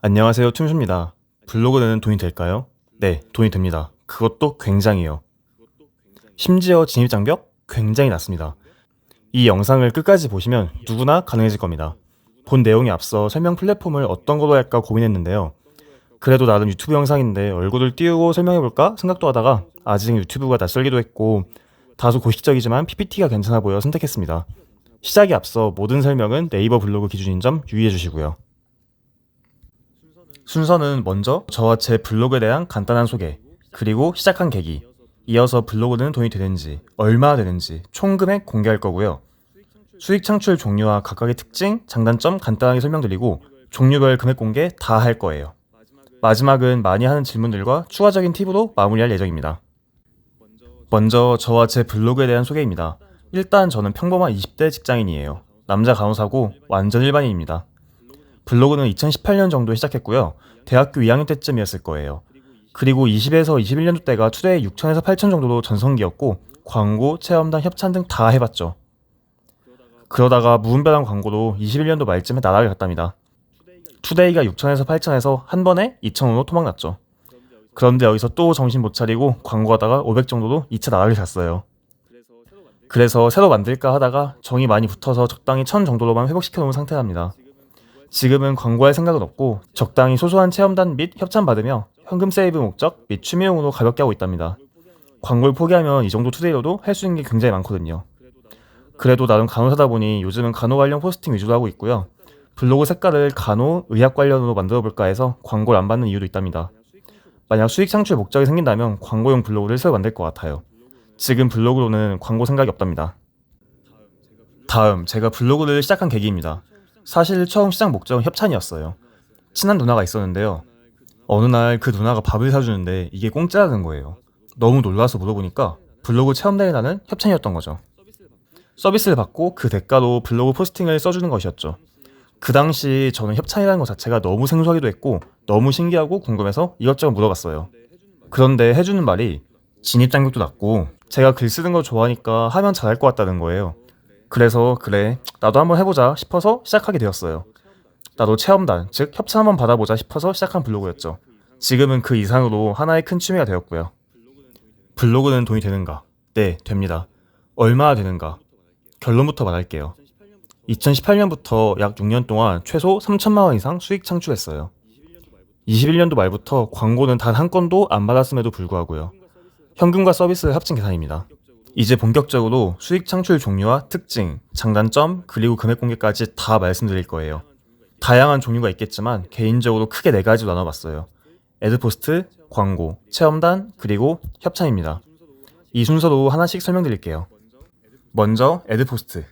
안녕하세요, 툼수입니다. 블로그는 돈이 될까요? 네, 돈이 됩니다. 그것도 굉장히요. 심지어 진입장벽 굉장히 낮습니다. 이 영상을 끝까지 보시면 누구나 가능해질 겁니다. 본 내용에 앞서 설명 플랫폼을 어떤 걸로 할까 고민했는데요. 그래도 나름 유튜브 영상인데 얼굴을 띄우고 설명해볼까 생각도 하다가 아직 유튜브가 낯설기도 했고 다소 고식적이지만 PPT가 괜찮아 보여 선택했습니다. 시작에 앞서 모든 설명은 네이버 블로그 기준인 점 유의해 주시고요. 순서는 먼저 저와 제 블로그에 대한 간단한 소개, 그리고 시작한 계기, 이어서 블로그는 돈이 되는지, 얼마나 되는지 총 금액 공개할 거고요. 수익 창출 종류와 각각의 특징, 장단점 간단하게 설명드리고 종류별 금액 공개 다 할 거예요. 마지막은 많이 하는 질문들과 추가적인 팁으로 마무리할 예정입니다. 먼저 저와 제 블로그에 대한 소개입니다. 일단 저는 평범한 20대 직장인이에요. 남자 간호사고 완전 일반인입니다. 블로그는 2018년 정도에 시작했고요. 대학교 2학년 때쯤이었을 거예요. 그리고 20에서 21년도 때가 투데이 6천에서 8천 정도로 전성기였고 광고, 체험단, 협찬 등 다 해봤죠. 그러다가 무분별한 광고로 21년도 말쯤에 나락을 갔답니다. 투데이가 6천에서 8천에서 한 번에 2천원으로 토막났죠. 그런데 여기서 또 정신 못 차리고 광고하다가 500 정도로 2차 나락을 갔어요. 그래서 새로 만들까 하다가 정이 많이 붙어서 적당히 1000 정도로만 회복시켜 놓은 상태랍니다. 지금은 광고할 생각은 없고 적당히 소소한 체험단 및 협찬 받으며 현금 세이브 목적 및 취미용으로 가볍게 하고 있답니다. 광고를 포기하면 이 정도 투데이로도 할 수 있는 게 굉장히 많거든요. 그래도 나름 간호사다 보니 요즘은 간호 관련 포스팅 위주로 하고 있고요. 블로그 색깔을 간호, 의학 관련으로 만들어 볼까 해서 광고를 안 받는 이유도 있답니다. 만약 수익 창출 목적이 생긴다면 광고용 블로그를 새로 만들 것 같아요. 지금 블로그로는 광고 생각이 없답니다. 다음, 제가 블로그를 시작한 계기입니다. 사실 처음 시작 목적은 협찬이었어요. 친한 누나가 있었는데요. 어느 날 그 누나가 밥을 사주는데 이게 공짜라는 거예요. 너무 놀라서 물어보니까 블로그 체험단에 나는 협찬이었던 거죠. 서비스를 받고 그 대가로 블로그 포스팅을 써주는 것이었죠. 그 당시 저는 협찬이라는 것 자체가 너무 생소하기도 했고 너무 신기하고 궁금해서 이것저것 물어봤어요. 그런데 해주는 말이 진입장벽도 낮고 제가 글 쓰는 거 좋아하니까 하면 잘할 것 같다는 거예요. 그래서 그래, 나도 한번 해보자 싶어서 시작하게 되었어요. 나도 체험단, 즉 협찬 한번 받아보자 싶어서 시작한 블로그였죠. 지금은 그 이상으로 하나의 큰 취미가 되었고요. 블로그는 돈이 되는가? 네, 됩니다. 얼마나 되는가? 결론부터 말할게요. 2018년부터 약 6년 동안 최소 3천만 원 이상 수익 창출했어요. 21년도 말부터 광고는 단 한 건도 안 받았음에도 불구하고요. 현금과 서비스를 합친 계산입니다. 이제 본격적으로 수익 창출 종류와 특징, 장단점, 그리고 금액 공개까지 다 말씀드릴 거예요. 다양한 종류가 있겠지만 개인적으로 크게 4가지로 나눠봤어요. 애드포스트, 광고, 체험단, 그리고 협찬입니다. 이 순서로 하나씩 설명드릴게요. 먼저 애드포스트.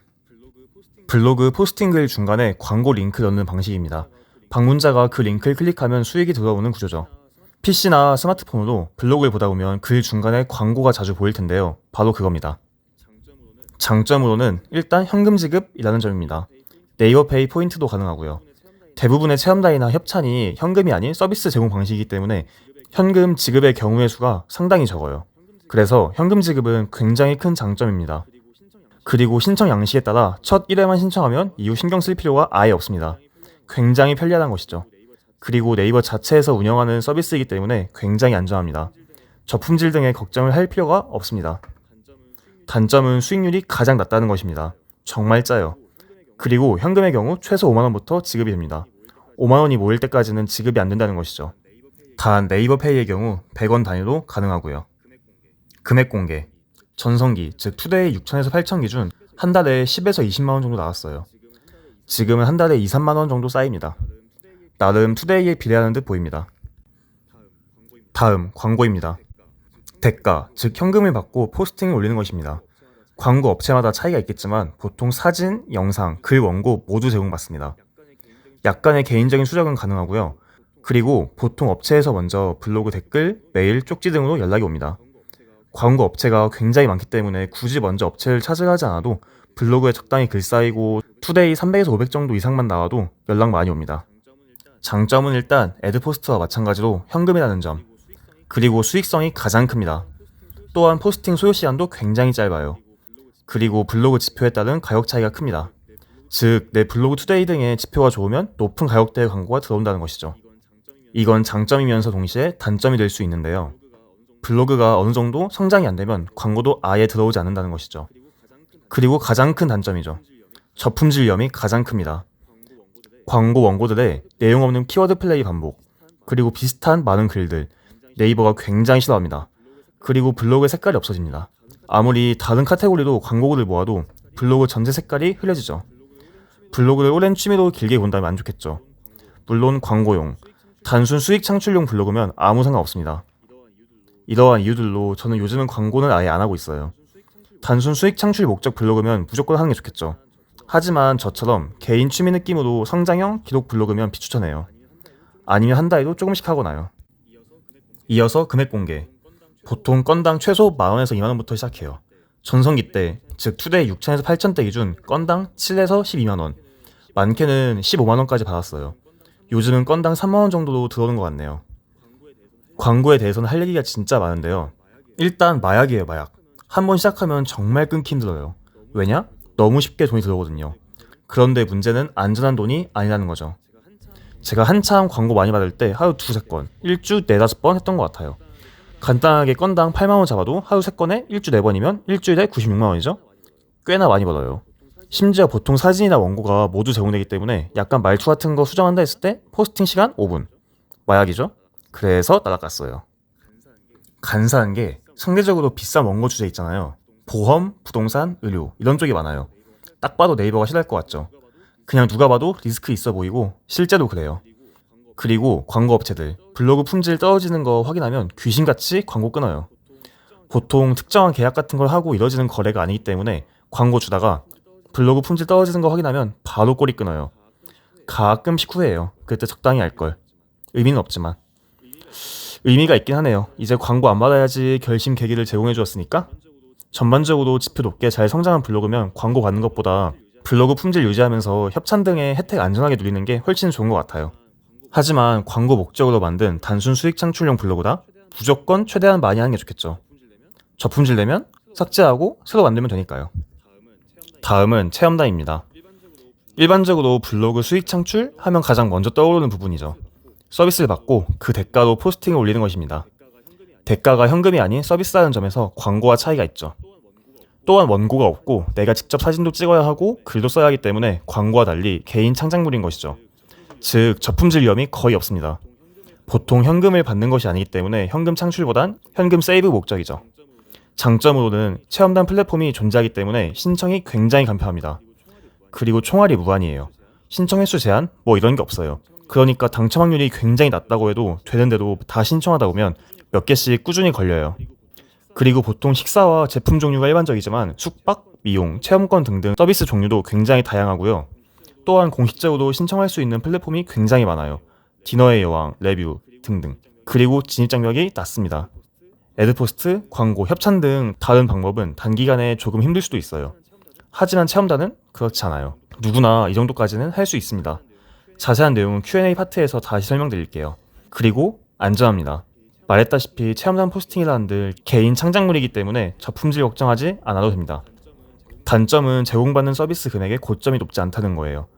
블로그 포스팅 글 중간에 광고 링크 넣는 방식입니다. 방문자가 그 링크를 클릭하면 수익이 들어오는 구조죠. PC나 스마트폰으로 블로그를 보다 보면 글 중간에 광고가 자주 보일 텐데요. 바로 그겁니다. 장점으로는 일단 현금 지급이라는 점입니다. 네이버페이 포인트도 가능하고요. 대부분의 체험단이나 협찬이 현금이 아닌 서비스 제공 방식이기 때문에 현금 지급의 경우의 수가 상당히 적어요. 그래서 현금 지급은 굉장히 큰 장점입니다. 그리고 신청 양식에 따라 첫 1회만 신청하면 이후 신경 쓸 필요가 아예 없습니다. 굉장히 편리하다는 것이죠. 그리고 네이버 자체에서 운영하는 서비스이기 때문에 굉장히 안전합니다. 저품질 등의 걱정을 할 필요가 없습니다. 단점은 수익률이 가장 낮다는 것입니다. 정말 짜요. 그리고 현금의 경우 최소 5만원부터 지급이 됩니다. 5만원이 모일 때까지는 지급이 안 된다는 것이죠. 단 네이버페이의 경우 100원 단위로 가능하고요. 금액 공개. 전성기, 즉 투데이 6천에서 8천 기준 한 달에 10에서 20만원 정도 나왔어요. 지금은 한 달에 2, 3만원 정도 쌓입니다. 나름 투데이에 비례하는 듯 보입니다. 다음, 광고입니다. 대가, 즉 현금을 받고 포스팅을 올리는 것입니다. 광고 업체마다 차이가 있겠지만 보통 사진, 영상, 글 원고 모두 제공받습니다. 약간의 개인적인 수정은 가능하고요. 그리고 보통 업체에서 먼저 블로그 댓글, 메일, 쪽지 등으로 연락이 옵니다. 광고 업체가 굉장히 많기 때문에 굳이 먼저 업체를 찾으려 하지 않아도 블로그에 적당히 글 쌓이고 투데이 300에서 500 정도 이상만 나와도 연락 많이 옵니다. 장점은 일단 애드포스트와 마찬가지로 현금이라는 점, 그리고 수익성이 가장 큽니다. 또한 포스팅 소요 시간도 굉장히 짧아요. 그리고 블로그 지표에 따른 가격 차이가 큽니다. 즉, 내 블로그 투데이 등의 지표가 좋으면 높은 가격대의 광고가 들어온다는 것이죠. 이건 장점이면서 동시에 단점이 될 수 있는데요. 블로그가 어느 정도 성장이 안 되면 광고도 아예 들어오지 않는다는 것이죠. 그리고 가장 큰 단점이죠. 저품질 위험이 가장 큽니다. 광고 원고들의 내용 없는 키워드 플레이 반복, 그리고 비슷한 많은 글들, 네이버가 굉장히 싫어합니다. 그리고 블로그의 색깔이 없어집니다. 아무리 다른 카테고리로 광고글을 모아도 블로그 전체 색깔이 흐려지죠. 블로그를 오랜 취미로 길게 본다면 안 좋겠죠. 물론 광고용, 단순 수익 창출용 블로그면 아무 상관없습니다. 이러한 이유들로 저는 요즘은 광고는 아예 안 하고 있어요. 단순 수익 창출 목적 블로그면 무조건 하는 게 좋겠죠. 하지만 저처럼 개인 취미 느낌으로 성장형 기록 블로그면 비추천해요. 아니면 한 달에도 조금씩 하거나요. 이어서 금액 공개. 보통 건당 최소 만원에서 2만원부터 시작해요. 전성기 때, 즉 투대 6천에서 8천대 기준 건당 7에서 12만원, 많게는 15만원까지 받았어요. 요즘은 건당 3만원 정도로 들어오는 것 같네요. 광고에 대해서는 할 얘기가 진짜 많은데요. 일단 마약이에요, 마약. 한번 시작하면 정말 끊기 힘들어요. 왜냐? 너무 쉽게 돈이 들어오거든요. 그런데 문제는 안전한 돈이 아니라는 거죠. 제가 한참 광고 많이 받을 때 하루 두세 건, 일주 네다섯 번 했던 것 같아요. 간단하게 건당 8만원 잡아도 하루 3건에 일주 4번이면 일주일에 96만원이죠? 꽤나 많이 벌어요. 심지어 보통 사진이나 원고가 모두 제공되기 때문에 약간 말투 같은 거 수정한다 했을 때 포스팅 시간 5분. 마약이죠? 그래서 날아갔어요. 간사한 게 상대적으로 비싼 원고 주제 있잖아요. 보험, 부동산, 의료 이런 쪽이 많아요. 딱 봐도 네이버가 싫어할 것 같죠? 그냥 누가 봐도 리스크 있어 보이고 실제로 그래요. 그리고 광고 업체들, 블로그 품질 떨어지는 거 확인하면 귀신같이 광고 끊어요. 보통 특정한 계약 같은 걸 하고 이뤄지는 거래가 아니기 때문에 광고 주다가 블로그 품질 떨어지는 거 확인하면 바로 꼬리 끊어요. 가끔씩 후회해요. 그때 적당히 할걸. 의미는 없지만. 의미가 있긴 하네요. 이제 광고 안 받아야지 결심 계기를 제공해 주었으니까. 전반적으로 지표 높게 잘 성장한 블로그면 광고 받는 것보다 블로그 품질 유지하면서 협찬 등의 혜택 안전하게 누리는 게 훨씬 좋은 것 같아요. 하지만 광고 목적으로 만든 단순 수익 창출용 블로그다 무조건 최대한 많이 하는 게 좋겠죠. 저품질 내면 삭제하고 새로 만들면 되니까요. 다음은 체험단입니다. 일반적으로 블로그 수익 창출 하면 가장 먼저 떠오르는 부분이죠. 서비스를 받고 그 대가로 포스팅을 올리는 것입니다. 대가가 현금이 아닌 서비스라는 점에서 광고와 차이가 있죠. 또한 원고가 없고 내가 직접 사진도 찍어야 하고 글도 써야 하기 때문에 광고와 달리 개인 창작물인 것이죠. 즉 저품질 위험이 거의 없습니다. 보통 현금을 받는 것이 아니기 때문에 현금 창출보단 현금 세이브 목적이죠. 장점으로는 체험단 플랫폼이 존재하기 때문에 신청이 굉장히 간편합니다. 그리고 총알이 무한이에요. 신청 횟수 제한 뭐 이런 게 없어요. 그러니까 당첨 확률이 굉장히 낮다고 해도 되는 대로 다 신청하다 보면 몇 개씩 꾸준히 걸려요. 그리고 보통 식사와 제품 종류가 일반적이지만 숙박, 미용, 체험권 등등 서비스 종류도 굉장히 다양하고요. 또한 공식적으로 신청할 수 있는 플랫폼이 굉장히 많아요. 디너의 여왕, 레뷰 등등. 그리고 진입 장벽이 낮습니다. 애드포스트, 광고, 협찬 등 다른 방법은 단기간에 조금 힘들 수도 있어요. 하지만 체험단은 그렇지 않아요. 누구나 이 정도까지는 할 수 있습니다. 자세한 내용은 Q&A 파트에서 다시 설명드릴게요. 그리고 안전합니다. 말했다시피 체험단 포스팅이라 한들 개인 창작물이기 때문에 저품질 걱정하지 않아도 됩니다. 단점은 제공받는 서비스 금액의 고점이 높지 않다는 거예요.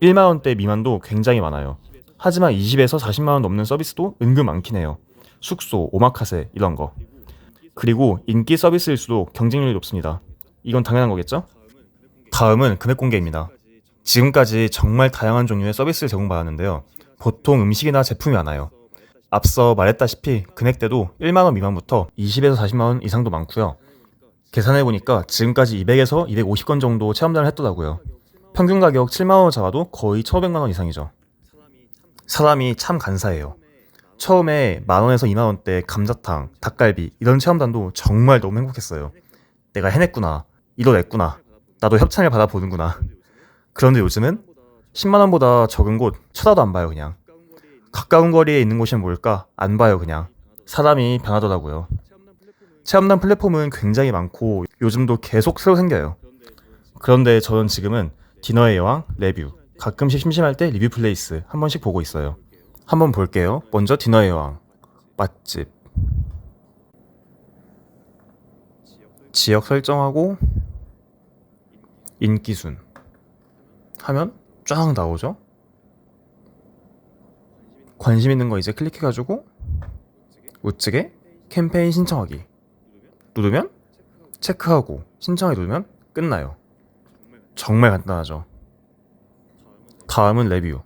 1만원대 미만도 굉장히 많아요. 하지만 20에서 40만원 넘는 서비스도 은근 많긴 해요. 숙소, 오마카세 이런 거. 그리고 인기 서비스일수록 경쟁률이 높습니다. 이건 당연한 거겠죠? 다음은 금액 공개입니다. 지금까지 정말 다양한 종류의 서비스를 제공받았는데요. 보통 음식이나 제품이 많아요. 앞서 말했다시피 금액대도 1만원 미만부터 20에서 40만원 이상도 많고요. 계산해보니까 지금까지 200에서 250건 정도 체험단을 했더라고요. 평균 가격 7만원 잡아도 거의 1,500만원 이상이죠. 사람이 참 간사해요. 처음에 만원에서 2만원대 감자탕, 닭갈비 이런 체험단도 정말 너무 행복했어요. 내가 해냈구나. 이뤄냈구나. 나도 협찬을 받아보는구나. 그런데 요즘은 10만원보다 적은 곳 쳐다도 안 봐요 그냥. 가까운 거리에 있는 곳이 뭘까? 안 봐요 그냥. 사람이 변하더라고요. 체험단 플랫폼은 굉장히 많고 요즘도 계속 새로 생겨요. 그런데 저는 지금은 디너의 여왕, 레뷰, 가끔씩 심심할 때 리뷰 플레이스 한 번씩 보고 있어요. 한번 볼게요. 먼저 디너의 여왕. 맛집. 지역 설정하고 인기순 하면 쫙 나오죠. 관심 있는 거 이제 클릭해가지고 우측에 캠페인 신청하기 누르면 체크하고 신청하기 누르면 끝나요. 정말 간단하죠. 다음은 레뷰.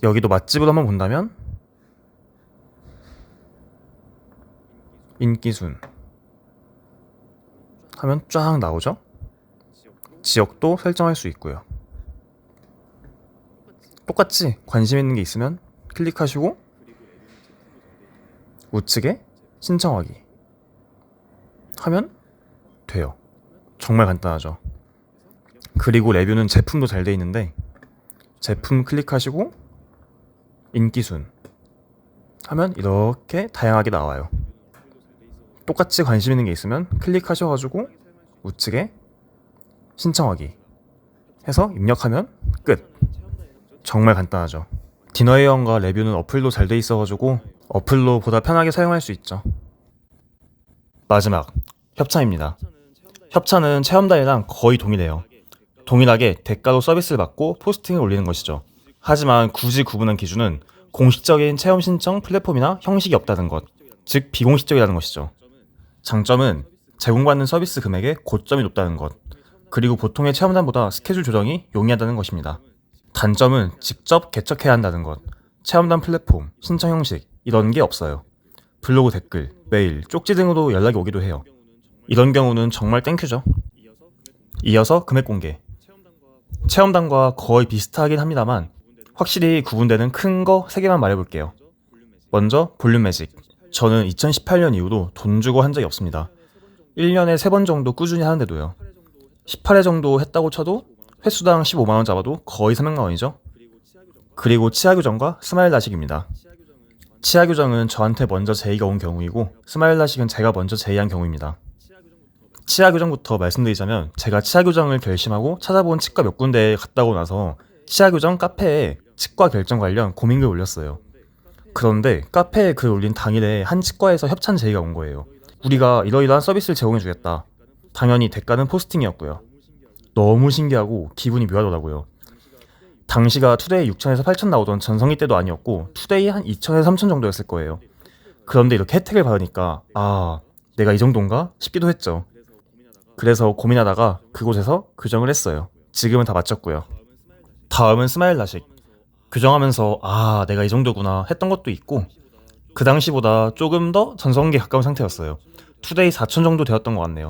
여기도 맛집으로 한번 본다면 인기순 하면 쫙 나오죠. 지역도 설정할 수 있고요. 똑같이 관심 있는 게 있으면 클릭하시고 우측에 신청하기 하면 돼요. 정말 간단하죠. 그리고 레뷰는 제품도 잘 돼 있는데 제품 클릭하시고 인기순 하면 이렇게 다양하게 나와요. 똑같이 관심 있는 게 있으면 클릭하셔가지고 우측에 신청하기 해서 입력하면 끝. 정말 간단하죠. 디너웨어과 레뷰는 어플도 잘 돼 있어가지고 어플로 보다 편하게 사용할 수 있죠. 마지막 협찬입니다. 협찬은 체험단이랑 거의 동일해요. 동일하게 대가로 서비스를 받고 포스팅을 올리는 것이죠. 하지만 굳이 구분한 기준은 공식적인 체험 신청 플랫폼이나 형식이 없다는 것, 즉 비공식적이라는 것이죠. 장점은 제공받는 서비스 금액의 고점이 높다는 것, 그리고 보통의 체험단보다 스케줄 조정이 용이하다는 것입니다. 단점은 직접 개척해야 한다는 것, 체험단 플랫폼, 신청 형식 이런 게 없어요. 블로그 댓글, 메일, 쪽지 등으로 연락이 오기도 해요. 이런 경우는 정말 땡큐죠. 이어서 금액 공개. 체험단과 거의 비슷하긴 합니다만 확실히 구분되는 큰 거 3개만 말해볼게요. 먼저 볼륨 매직. 저는 2018년 이후로 돈 주고 한 적이 없습니다. 1년에 3번 정도 꾸준히 하는데도요. 18회 정도 했다고 쳐도 횟수당 15만원 잡아도 거의 300만원이죠. 그리고 치아 교정과 스마일 라식입니다. 치아 교정은 저한테 먼저 제의가 온 경우이고 스마일 라식은 제가 먼저 제의한 경우입니다. 치아 교정부터 말씀드리자면 제가 치아 교정을 결심하고 찾아본 치과 몇 군데에 갔다 오고 나서 치아 교정 카페에 치과 결정 관련 고민글 올렸어요. 그런데 카페에 글 올린 당일에 한 치과에서 협찬 제의가 온 거예요. 우리가 이러이러한 서비스를 제공해주겠다. 당연히 대가는 포스팅이었고요. 너무 신기하고 기분이 묘하더라고요. 당시가 투데이 6천에서 8천 나오던 전성기 때도 아니었고 투데이 한 2천에서 3천 정도였을 거예요. 그런데 이렇게 혜택을 받으니까 내가 이 정도인가 싶기도 했죠. 그래서 고민하다가 그곳에서 교정을 했어요. 지금은 다 마쳤고요. 다음은 스마일 라식. 교정하면서 내가 이 정도구나 했던 것도 있고 그 당시보다 조금 더 전성기에 가까운 상태였어요. 투데이 4천 정도 되었던 것 같네요.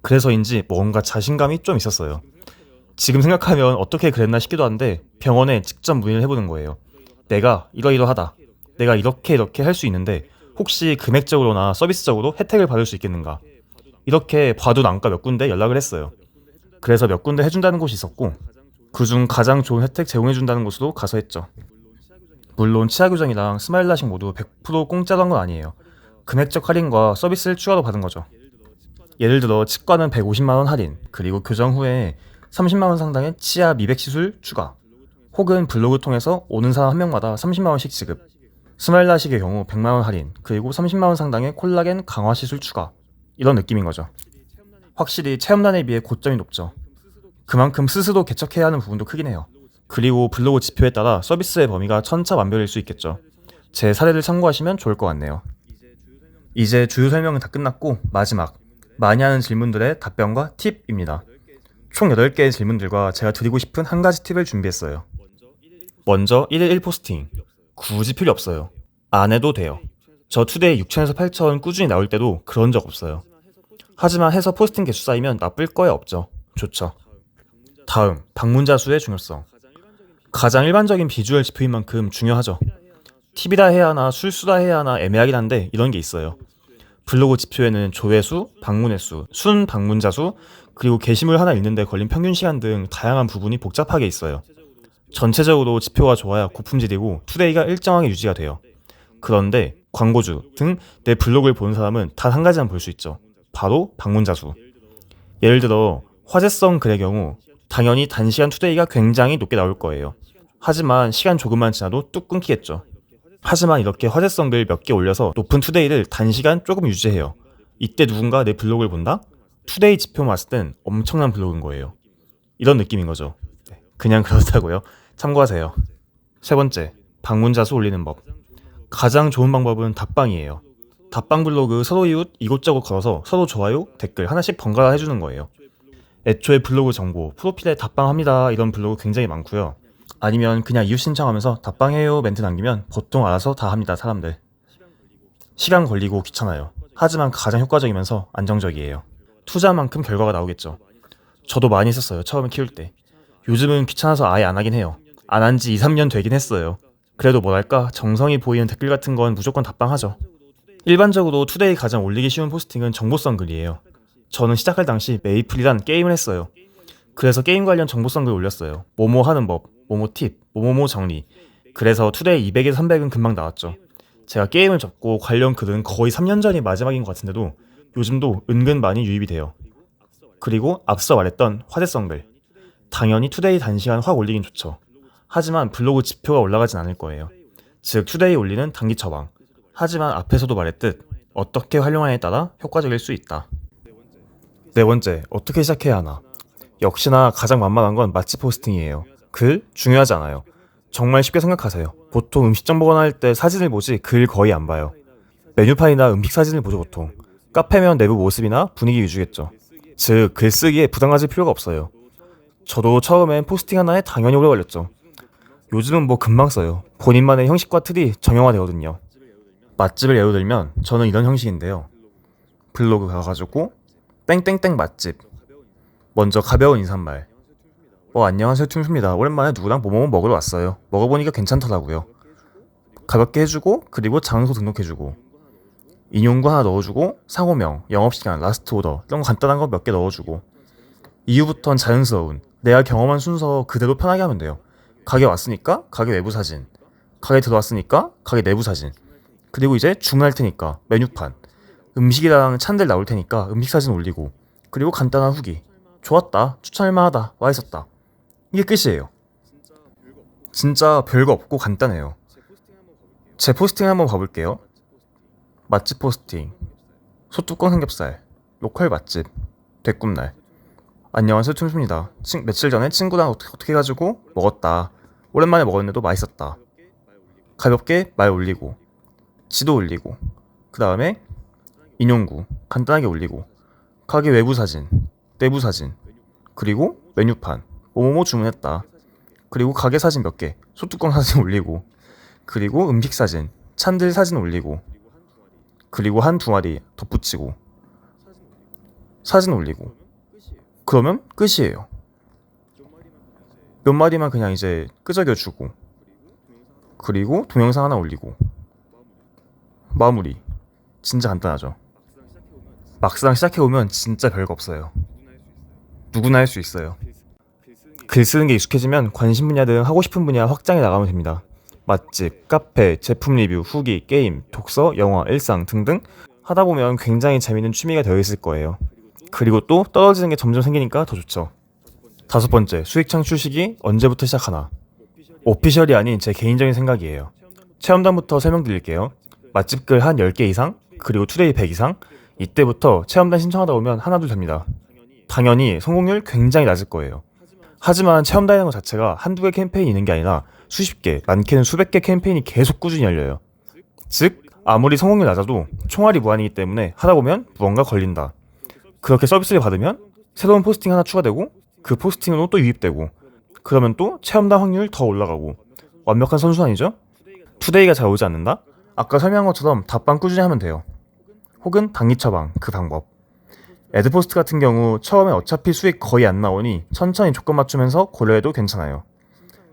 그래서인지 뭔가 자신감이 좀 있었어요. 지금 생각하면 어떻게 그랬나 싶기도 한데 병원에 직접 문의를 해보는 거예요. 내가 이러이러하다. 내가 이렇게 할 수 있는데 혹시 금액적으로나 서비스적으로 혜택을 받을 수 있겠는가. 이렇게 봐둔 안과 몇 군데 연락을 했어요. 그래서 몇 군데 해준다는 곳이 있었고 그중 가장 좋은 혜택 제공해준다는 곳으로 가서 했죠. 물론 치아 교정이랑 스마일 라식 모두 100% 공짜로 한 건 아니에요. 금액적 할인과 서비스를 추가로 받은 거죠. 예를 들어 치과는 150만원 할인, 그리고 교정 후에 30만원 상당의 치아 미백 시술 추가, 혹은 블로그 통해서 오는 사람 한 명마다 30만원씩 지급, 스마일 라식의 경우 100만원 할인, 그리고 30만원 상당의 콜라겐 강화 시술 추가, 이런 느낌인 거죠. 확실히 체험단에 비해 고점이 높죠. 그만큼 스스로 개척해야 하는 부분도 크긴 해요. 그리고 블로그 지표에 따라 서비스의 범위가 천차만별일 수 있겠죠. 제 사례를 참고하시면 좋을 것 같네요. 이제 주요 설명은 다 끝났고 마지막 많이 하는 질문들의 답변과 팁입니다. 총 8개의 질문들과 제가 드리고 싶은 한 가지 팁을 준비했어요. 먼저 1일 1 포스팅. 굳이 필요 없어요. 안 해도 돼요. 저 투데이 6천에서 8천 꾸준히 나올 때도 그런 적 없어요. 하지만 해서 포스팅 개수 쌓이면 나쁠 거야 없죠. 좋죠. 다음, 방문자 수의 중요성. 가장 일반적인 비주얼 지표인 만큼 중요하죠. 팁이라 해야 하나 술수라 해야 하나 애매하긴 한데 이런 게 있어요. 블로그 지표에는 조회수, 방문횟 수, 순 방문자 수, 그리고 게시물 하나 읽는데 걸린 평균 시간 등 다양한 부분이 복잡하게 있어요. 전체적으로 지표가 좋아야 고품질이고 투데이가 일정하게 유지가 돼요. 그런데 광고주 등 내 블로그를 보는 사람은 단 한 가지만 볼 수 있죠. 바로 방문자 수. 예를 들어 화제성 글의 경우 당연히 단시간 투데이가 굉장히 높게 나올 거예요. 하지만 시간 조금만 지나도 뚝 끊기겠죠. 하지만 이렇게 화제성 글 몇 개 올려서 높은 투데이를 단시간 조금 유지해요. 이때 누군가 내 블로그를 본다? 투데이 지표만 봤을 땐 엄청난 블로그인 거예요. 이런 느낌인 거죠. 그냥 그렇다고요. 참고하세요. 세 번째, 방문자 수 올리는 법. 가장 좋은 방법은 답방이에요. 답방 블로그 서로 이웃 이곳저곳 걸어서 서로 좋아요, 댓글 하나씩 번갈아 해주는 거예요. 애초에 블로그 정보, 프로필에 답방합니다 이런 블로그 굉장히 많고요. 아니면 그냥 이웃 신청하면서 답방해요 멘트 남기면 보통 알아서 다 합니다, 사람들. 시간 걸리고 귀찮아요. 하지만 가장 효과적이면서 안정적이에요. 투자만큼 결과가 나오겠죠. 저도 많이 했었어요, 처음에 키울 때. 요즘은 귀찮아서 아예 안 하긴 해요. 안 한 지 2, 3년 되긴 했어요. 그래도 뭐랄까 정성이 보이는 댓글 같은 건 무조건 답방하죠. 일반적으로 투데이 가장 올리기 쉬운 포스팅은 정보성 글이에요. 저는 시작할 당시 메이플이란 게임을 했어요. 그래서 게임 관련 정보성 글 올렸어요. 뭐뭐 하는 법, 뭐뭐 팁, 뭐뭐뭐 정리. 그래서 투데이 200에서 300은 금방 나왔죠. 제가 게임을 접고 관련 글은 거의 3년 전이 마지막인 것 같은데도 요즘도 은근 많이 유입이 돼요. 그리고 앞서 말했던 화제성 글. 당연히 투데이 단시간 확 올리긴 좋죠. 하지만 블로그 지표가 올라가진 않을 거예요. 즉 투데이 올리는 단기 처방. 하지만 앞에서도 말했듯 어떻게 활용하냐에 따라 효과적일 수 있다. 네 번째, 어떻게 시작해야 하나? 역시나 가장 만만한 건 맛집 포스팅이에요. 글 중요하지 않아요. 정말 쉽게 생각하세요. 보통 음식점 보거나 할 때 사진을 보지 글 거의 안 봐요. 메뉴판이나 음식 사진을 보죠 보통. 카페면 내부 모습이나 분위기 위주겠죠. 즉 글쓰기에 부담 가질 필요가 없어요. 저도 처음엔 포스팅 하나에 당연히 오래 걸렸죠. 요즘은 뭐 금방 써요. 본인만의 형식과 틀이 정형화되거든요. 맛집을 예로 들면 저는 이런 형식인데요. 블로그 가가지고 땡땡땡 맛집. 먼저 가벼운 인사말. 안녕하세요 퉁수입니다. 오랜만에 누구랑 뭐뭐 먹으러 왔어요. 먹어보니까 괜찮더라고요. 가볍게 해주고 그리고 장소 등록해주고 인용구 하나 넣어주고 상호명, 영업시간, 라스트 오더 이런 거 간단한 거 몇 개 넣어주고 이후부턴 자연스러운 내가 경험한 순서 그대로 편하게 하면 돼요. 가게 왔으니까 가게 외부 사진, 가게 들어왔으니까 가게 내부 사진, 그리고 이제 주문할 테니까 메뉴판, 음식이랑 찬들 나올 테니까 음식 사진 올리고 그리고 간단한 후기. 좋았다, 추천할 만하다, 와 있었다. 이게 끝이에요. 진짜 별거 없고 간단해요. 제 포스팅 한번 봐볼게요. 맛집 포스팅, 소뚜껑 삼겹살, 로컬 맛집, 대꿈날. 안녕하세요 퉁수입니다. 며칠 전에 친구랑 어떻게 해가지고 먹었다. 오랜만에 먹었는데도 맛있었다. 가볍게 말 올리고 지도 올리고 그 다음에 인용구 간단하게 올리고 가게 외부 사진, 내부 사진, 그리고 메뉴판, 뭐뭐뭐 주문했다. 그리고 가게 사진 몇 개, 소뚜껑 사진 올리고 그리고 음식 사진, 찬들 사진 올리고 그리고 한 두 마리 덧붙이고 사진 올리고 그러면 끝이에요. 몇 마디만 그냥 이제 끄적여주고 그리고 동영상 하나 올리고 마무리. 진짜 간단하죠. 막상 시작해보면 진짜 별거 없어요. 누구나 할 수 있어요. 글 쓰는 게 익숙해지면 관심 분야 등 하고 싶은 분야 확장해 나가면 됩니다. 맛집, 카페, 제품 리뷰, 후기, 게임, 독서, 영화, 일상 등등 하다 보면 굉장히 재밌는 취미가 되어 있을 거예요. 그리고 또 떨어지는 게 점점 생기니까 더 좋죠. 다섯 번째, 수익 창출 시기 언제부터 시작하나? 오피셜이 아닌 제 개인적인 생각이에요. 체험단부터 설명드릴게요. 맛집 글 한 10개 이상, 그리고 투데이 100 이상, 이때부터 체험단 신청하다 보면 하나둘 됩니다. 당연히 성공률 굉장히 낮을 거예요. 하지만 체험단이라는 것 자체가 한두 개 캠페인이 있는 게 아니라 수십 개, 많게는 수백 개 캠페인이 계속 꾸준히 열려요. 즉, 아무리 성공률 낮아도 총알이 무한이기 때문에 하다 보면 무언가 걸린다. 그렇게 서비스를 받으면 새로운 포스팅 하나 추가되고 그 포스팅으로 또 유입되고 그러면 또 체험단 확률 더 올라가고 완벽한 선순환이죠? 투데이가 잘 오지 않는다? 아까 설명한 것처럼 답방 꾸준히 하면 돼요. 혹은 단기 처방, 그 방법. 애드포스트 같은 경우 처음에 어차피 수익 거의 안 나오니 천천히 조건 맞추면서 고려해도 괜찮아요.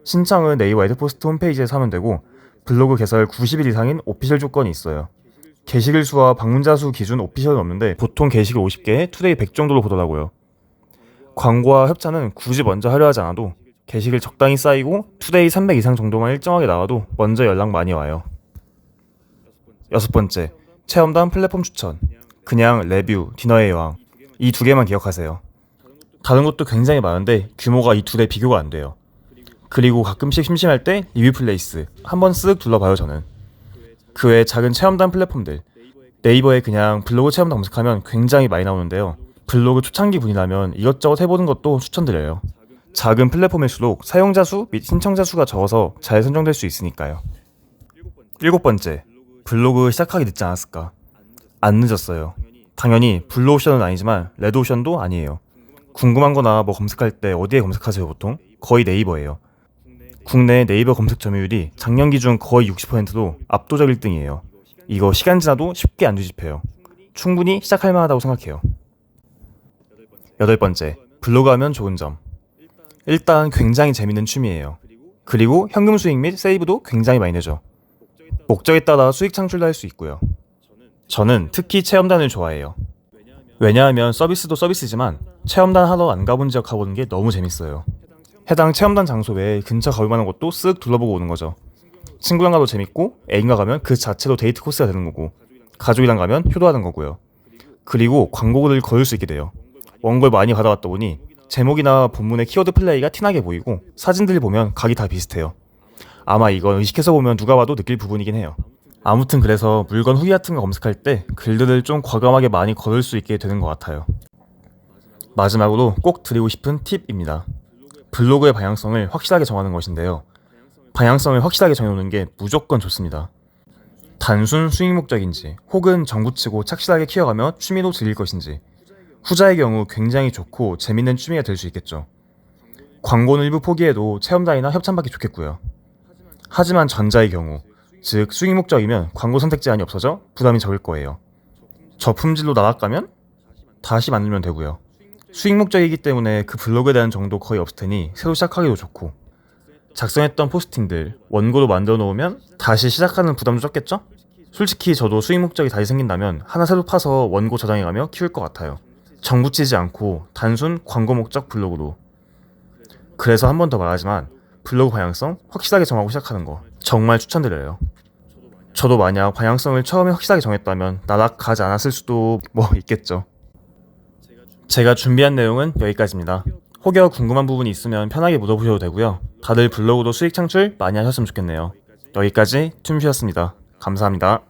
신청은 네이버 애드포스트 홈페이지에서 하면 되고 블로그 개설 90일 이상인 오피셜 조건이 있어요. 게시글 수와 방문자 수 기준 오피셜은 없는데 보통 게시글 50개에 투데이 100 정도로 보더라고요. 광고와 협찬은 굳이 먼저 하려 하지 않아도 게시글 적당히 쌓이고 투데이 300 이상 정도만 일정하게 나와도 먼저 연락 많이 와요. 여섯 번째, 체험단 플랫폼 추천. 그냥 레뷰, 디너의 여왕. 이 두 개만 기억하세요. 다른 것도 굉장히 많은데 규모가 이 둘의 비교가 안 돼요. 그리고 가끔씩 심심할 때 리뷰 플레이스 한번 쓱 둘러봐요 저는. 그 외 작은 체험단 플랫폼들. 네이버에 그냥 블로그 체험단 검색하면 굉장히 많이 나오는데요. 블로그 초창기 분이라면 이것저것 해보는 것도 추천드려요. 작은 플랫폼일수록 사용자 수 및 신청자 수가 적어서 잘 선정될 수 있으니까요. 7번째, 블로그 시작하기 늦지 않았을까? 안 늦었어요. 당연히 블루오션은 아니지만 레드오션도 아니에요. 궁금한 거나 뭐 검색할 때 어디에 검색하세요 보통? 거의 네이버예요. 국내 네이버 검색 점유율이 작년 기준 거의 60%도 압도적 1등이에요. 이거 시간 지나도 쉽게 안 뒤집혀요. 충분히 시작할 만하다고 생각해요. 8번째, 블로그 하면 좋은 점. 일단 굉장히 재밌는 취미예요. 그리고 현금 수익 및 세이브도 굉장히 많이 되죠. 목적에 따라 수익 창출도 할 수 있고요. 저는 특히 체험단을 좋아해요. 왜냐하면 서비스도 서비스지만 체험단 하러 안 가본 지역 가보는 게 너무 재밌어요. 해당 체험단 장소 외에 근처 가볼 만한 곳도 쓱 둘러보고 오는 거죠. 친구랑 가도 재밌고 애인과 가면 그 자체로 데이트 코스가 되는 거고 가족이랑 가면 효도하는 거고요. 그리고 광고를 걸을 수 있게 돼요. 원고를 많이 받아왔다 보니 제목이나 본문의 키워드 플레이가 티나게 보이고 사진들 보면 각이 다 비슷해요. 아마 이건 의식해서 보면 누가 봐도 느낄 부분이긴 해요. 아무튼 그래서 물건 후기 같은 거 검색할 때 글들을 좀 과감하게 많이 걸을 수 있게 되는 것 같아요. 마지막으로 꼭 드리고 싶은 팁입니다. 블로그의 방향성을 확실하게 정하는 것인데요. 방향성을 확실하게 정해놓는 게 무조건 좋습니다. 단순 수익 목적인지 혹은 정부치고 착실하게 키워가며 취미로 즐길 것인지 후자의 경우 굉장히 좋고 재밌는 취미가 될 수 있겠죠. 광고는 일부 포기해도 체험단이나 협찬받기 좋겠고요. 하지만 전자의 경우 즉 수익 목적이면 광고 선택 제한이 없어져 부담이 적을 거예요. 저품질로 나아가면 다시 만들면 되고요. 수익 목적이기 때문에 그 블로그에 대한 정도 거의 없을 테니 새로 시작하기도 좋고 작성했던 포스팅들 원고로 만들어 놓으면 다시 시작하는 부담도 적겠죠? 솔직히 저도 수익 목적이 다시 생긴다면 하나 새로 파서 원고 저장해가며 키울 것 같아요. 정 붙이지 않고 단순 광고 목적 블로그로. 그래서 한 번 더 말하지만 블로그 방향성 확실하게 정하고 시작하는 거 정말 추천드려요. 저도 만약 방향성을 처음에 확실하게 정했다면 나락가지 않았을 수도 뭐 있겠죠. 제가 준비한 내용은 여기까지입니다. 혹여 궁금한 부분이 있으면 편하게 물어보셔도 되고요. 다들 블로그로 수익 창출 많이 하셨으면 좋겠네요. 여기까지 툼씨였습니다. 감사합니다.